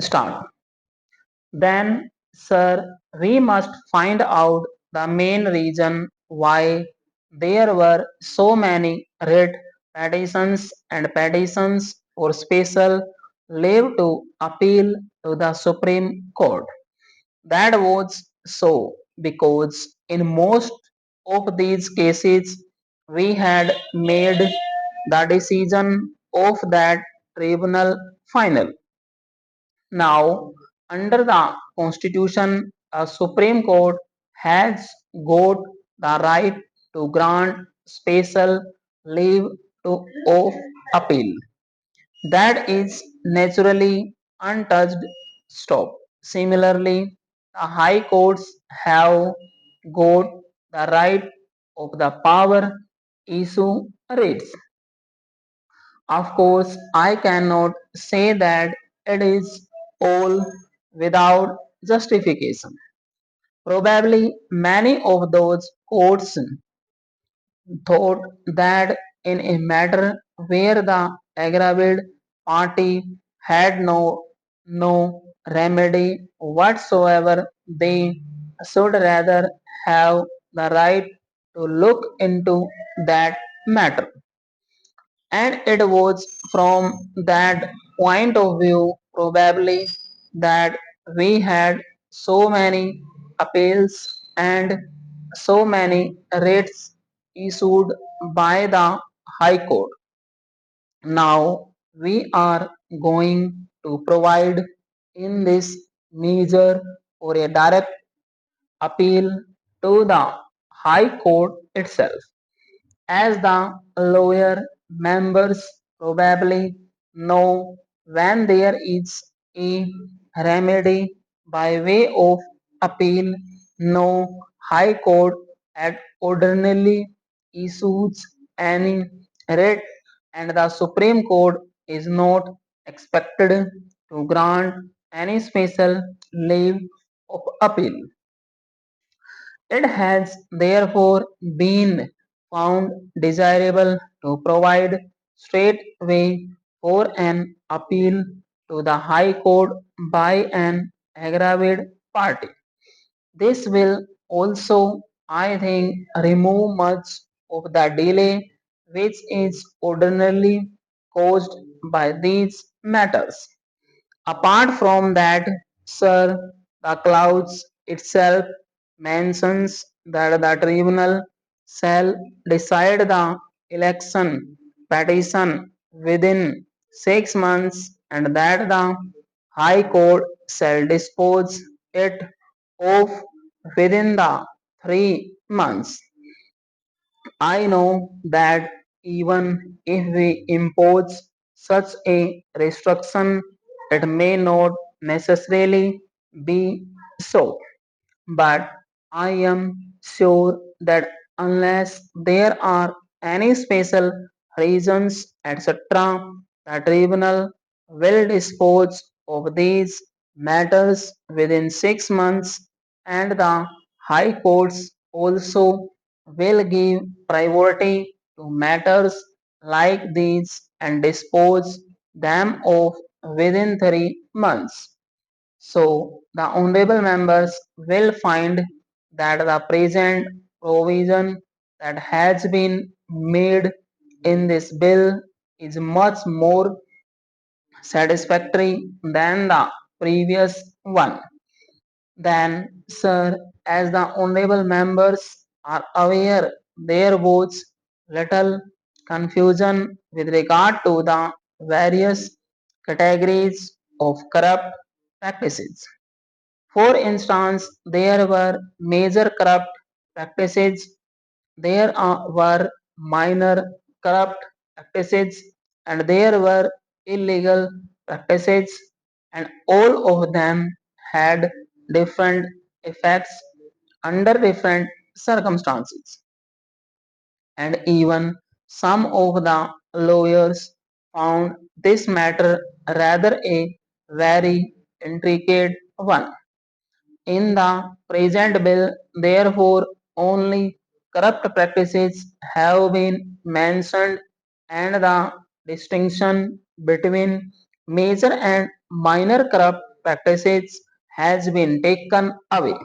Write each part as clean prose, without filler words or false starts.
start. Then, sir, we must find out the main reason why there were so many writ petitions for special leave to appeal to the Supreme Court. That was so because in most of these cases we had made the decision of that tribunal final. Now, under the Constitution, a Supreme Court has got the right to grant special leave to of appeal. That is naturally untouched stop. Similarly, the high courts have got the right of the power issue writs. Of course, I cannot say that it is all without justification. Probably many of those courts thought that in a matter where the aggrieved party had no remedy whatsoever, they should rather have the right to look into that matter. And it was from that point of view, probably, that we had so many appeals and so many writs issued by the High Court. Now we are going to provide in this measure for a direct appeal to the High Court itself. As the lower members probably know, when there is a remedy by way of appeal, no high court had ordinarily issues any writ, and the Supreme Court is not expected to grant any special leave of appeal. It has therefore been found desirable to provide straight way for an appeal to the High Court by an aggrieved party. This will also, I think, remove much of the delay which is ordinarily caused by these matters. Apart from that, Sir, the clause itself mentions that the tribunal shall decide the election petition within 6 months and that the High Court shall dispose it of within the 3 months. I know that even if we impose such a restriction, it may not necessarily be so. But I am sure that unless there are any special reasons, etc., the tribunal will dispose of these matters within 6 months, and the high courts also will give priority to matters like these and dispose them of within 3 months. So, the honorable members will find that the present provision that has been made in this bill is much more satisfactory than the previous one. Then, sir, as the honorable members are aware, there was little confusion with regard to the various categories of corrupt practices. For instance, there were major corrupt practices, there were minor corrupt practices, and there were illegal practices, and all of them had different effects under different circumstances. And even some of the lawyers found this matter rather a very intricate one. In the present bill, therefore, only corrupt practices have been mentioned and the distinction between major and minor corrupt practices has been taken away.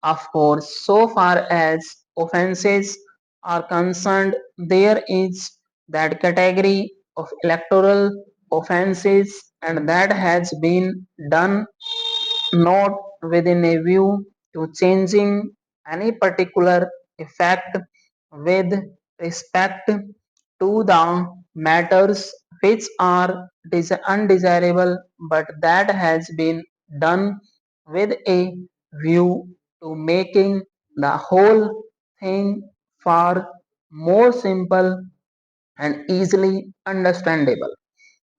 Of course, so far as offences are concerned, there is that category of electoral offences, and that has been done not within a view to changing any particular effect with respect to the matters which are undesirable, but that has been done with a view to making the whole thing far more simple and easily understandable.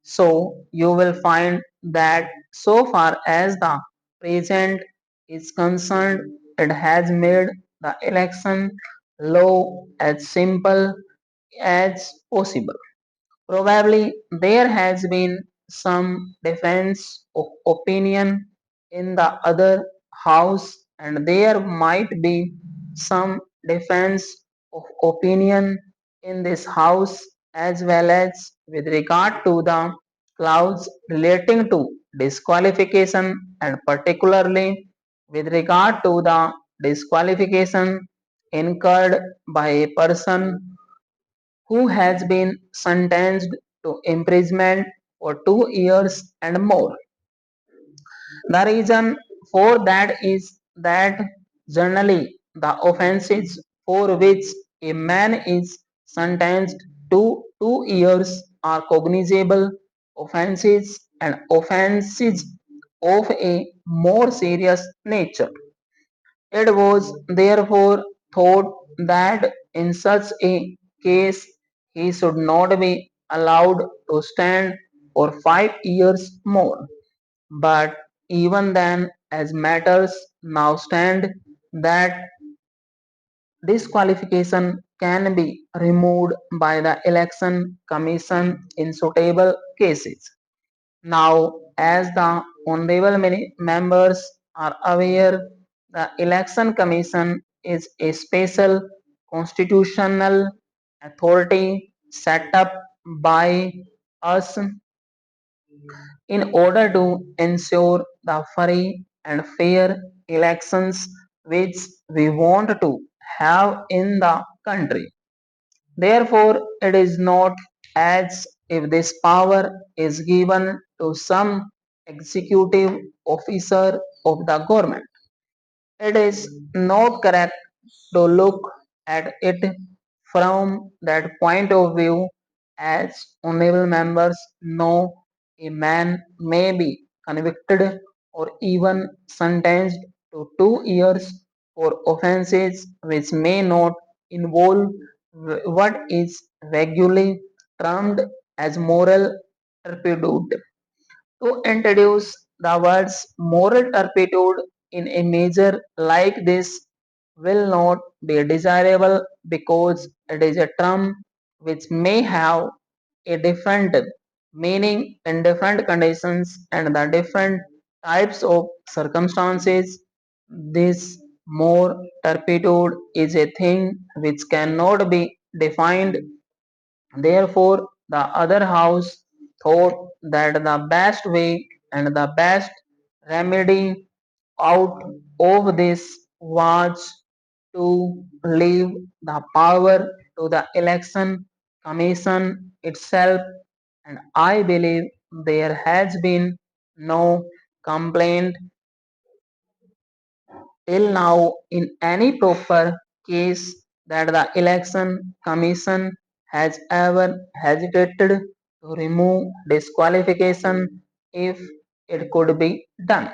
So you will find that so far as the present is concerned, it has made the election law as simple as possible. Probably there has been some difference of opinion in the other house, and there might be some difference of opinion in this house as well as with regard to the clause relating to disqualification, and particularly with regard to the disqualification incurred by a person who has been sentenced to imprisonment for 2 years and more. The reason for that is that generally the offences for which a man is sentenced to 2 years are cognizable offences and offences of a more serious nature. It was therefore thought that in such a case he should not be allowed to stand for 5 years more. But even then, as matters now stand, that disqualification can be removed by the election commission in suitable cases. Now, as the honorable members are aware, the Election Commission is a special constitutional authority set up by us in order to ensure the free and fair elections which we want to have in the country. Therefore, it is not as if this power is given to some executive officer of the government. It is not correct to look at it from that point of view. As honorable members know, a man may be convicted or even sentenced to 2 years for offences which may not involve what is regularly termed as moral turpitude. To introduce the words moral turpitude in a measure like this will not be desirable because it is a term which may have a different meaning in different conditions and the different types of circumstances. This more turpitude is a thing which cannot be defined. Therefore, the other house thought that the best way and the best remedy out of this was to leave the power to the election commission itself, and I believe there has been no complaint till now in any proper case that the election commission has ever hesitated to remove disqualification if it could be done.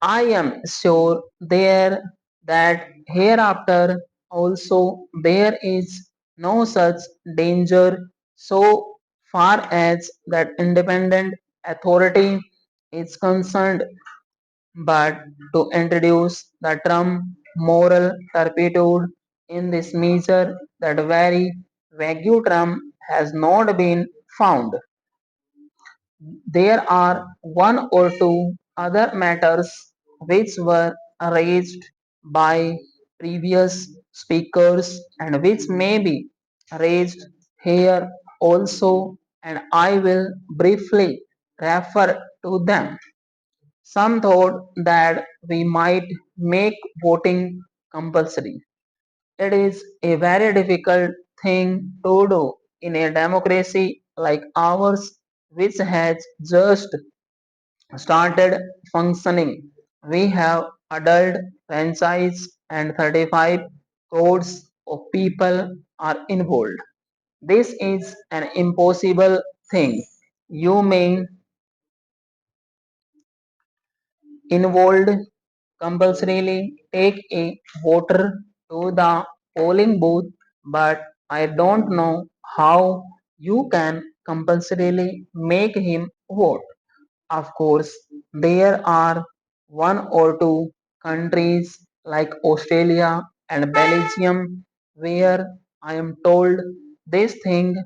I am sure there that hereafter also there is no such danger so far as that independent authority is concerned, but to introduce the term moral turpitude in this measure, that very vague term has not been found. There are one or two other matters which were raised by previous speakers and which may be raised here also, and I will briefly refer to them. Some thought that we might make voting compulsory. It is a very difficult thing to do in a democracy like ours, which has just started functioning. We have adult franchise and 35 crores of people are involved. This is an impossible thing. You mean involved compulsorily take a voter to the polling booth, but I don't know how you can compulsorily make him vote. Of course, there are one or two countries like Australia and Belgium where I am told this thing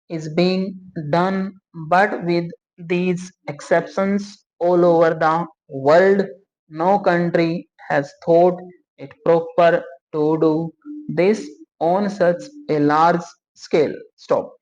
is being done, but with these exceptions all over the world, no country has thought it proper to do this on such a large scale. Stop.